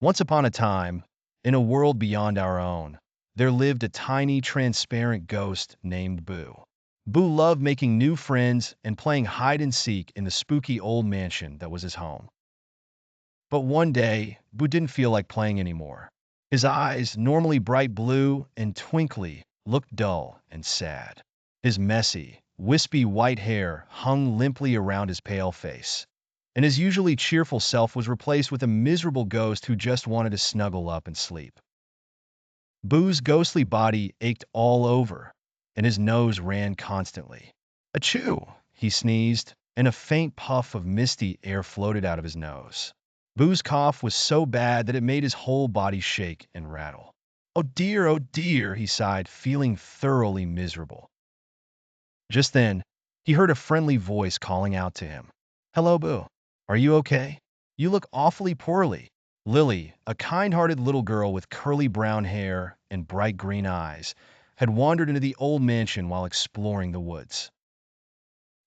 Once upon a time, in a world beyond our own, there lived a tiny, transparent ghost named Boo. Boo loved making new friends and playing hide-and-seek in the spooky old mansion that was his home. But one day, Boo didn't feel like playing anymore. His eyes, normally bright blue and twinkly, looked dull and sad. His messy, wispy white hair hung limply around his pale face, and his usually cheerful self was replaced with a miserable ghost who just wanted to snuggle up and sleep. Boo's ghostly body ached all over, and his nose ran constantly. Achoo! He sneezed, and a faint puff of misty air floated out of his nose. Boo's cough was so bad that it made his whole body shake and rattle. Oh dear, he sighed, feeling thoroughly miserable. Just then, he heard a friendly voice calling out to him. Hello, Boo. Are you okay? You look awfully poorly. Lily, a kind-hearted little girl with curly brown hair and bright green eyes, had wandered into the old mansion while exploring the woods.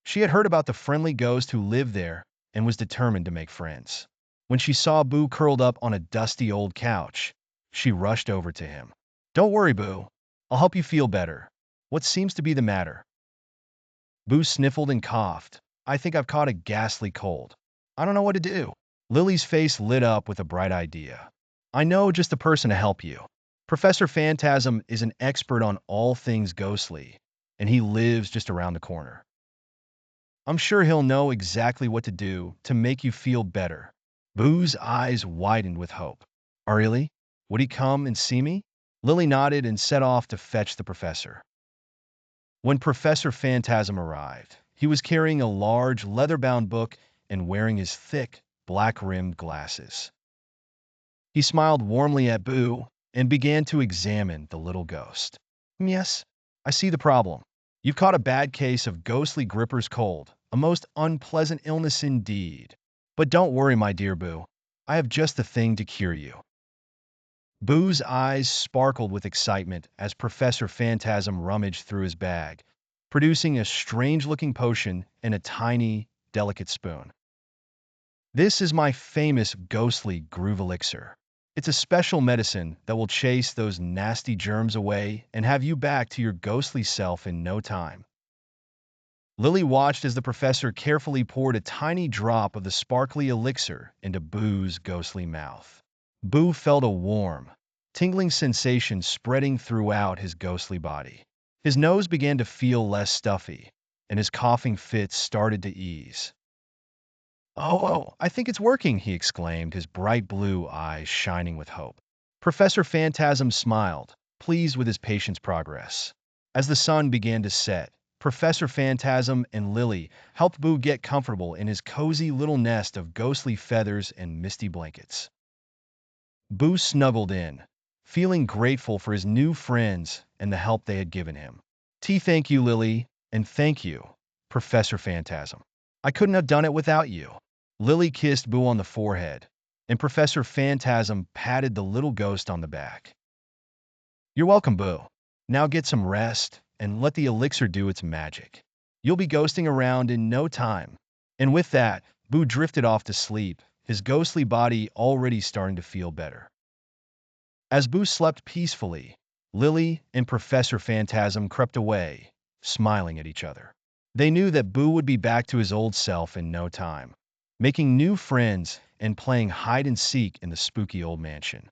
She had heard about the friendly ghost who lived there and was determined to make friends. When she saw Boo curled up on a dusty old couch, she rushed over to him. Don't worry, Boo. I'll help you feel better. What seems to be the matter? Boo sniffled and coughed. I think I've caught a ghastly cold. I don't know what to do. Lily's face lit up with a bright idea. I know just the person to help you. Professor Phantasm is an expert on all things ghostly, and he lives just around the corner. I'm sure he'll know exactly what to do to make you feel better. Boo's eyes widened with hope. Oh, really? Would he come and see me? Lily nodded and set off to fetch the professor. When Professor Phantasm arrived, he was carrying a large, leather-bound book and wearing his thick, black-rimmed glasses. He smiled warmly at Boo and began to examine the little ghost. Yes, I see the problem. You've caught a bad case of ghostly gripper's cold, a most unpleasant illness indeed. But don't worry, my dear Boo. I have just the thing to cure you. Boo's eyes sparkled with excitement as Professor Phantasm rummaged through his bag, producing a strange-looking potion and a tiny, delicate spoon. This is my famous ghostly groove elixir. It's a special medicine that will chase those nasty germs away and have you back to your ghostly self in no time. Lily watched as the professor carefully poured a tiny drop of the sparkly elixir into Boo's ghostly mouth. Boo felt a warm, tingling sensation spreading throughout his ghostly body. His nose began to feel less stuffy, and his coughing fits started to ease. I think it's working, he exclaimed, his bright blue eyes shining with hope. Professor Phantasm smiled, pleased with his patient's progress. As the sun began to set, Professor Phantasm and Lily helped Boo get comfortable in his cozy little nest of ghostly feathers and misty blankets. Boo snuggled in, feeling grateful for his new friends and the help they had given him. Thank you, Lily, and thank you, Professor Phantasm. I couldn't have done it without you. Lily kissed Boo on the forehead, and Professor Phantasm patted the little ghost on the back. You're welcome, Boo. Now get some rest and let the elixir do its magic. You'll be ghosting around in no time. And with that, Boo drifted off to sleep, his ghostly body already starting to feel better. As Boo slept peacefully, Lily and Professor Phantasm crept away, smiling at each other. They knew that Boo would be back to his old self in no time, making new friends and playing hide-and-seek in the spooky old mansion.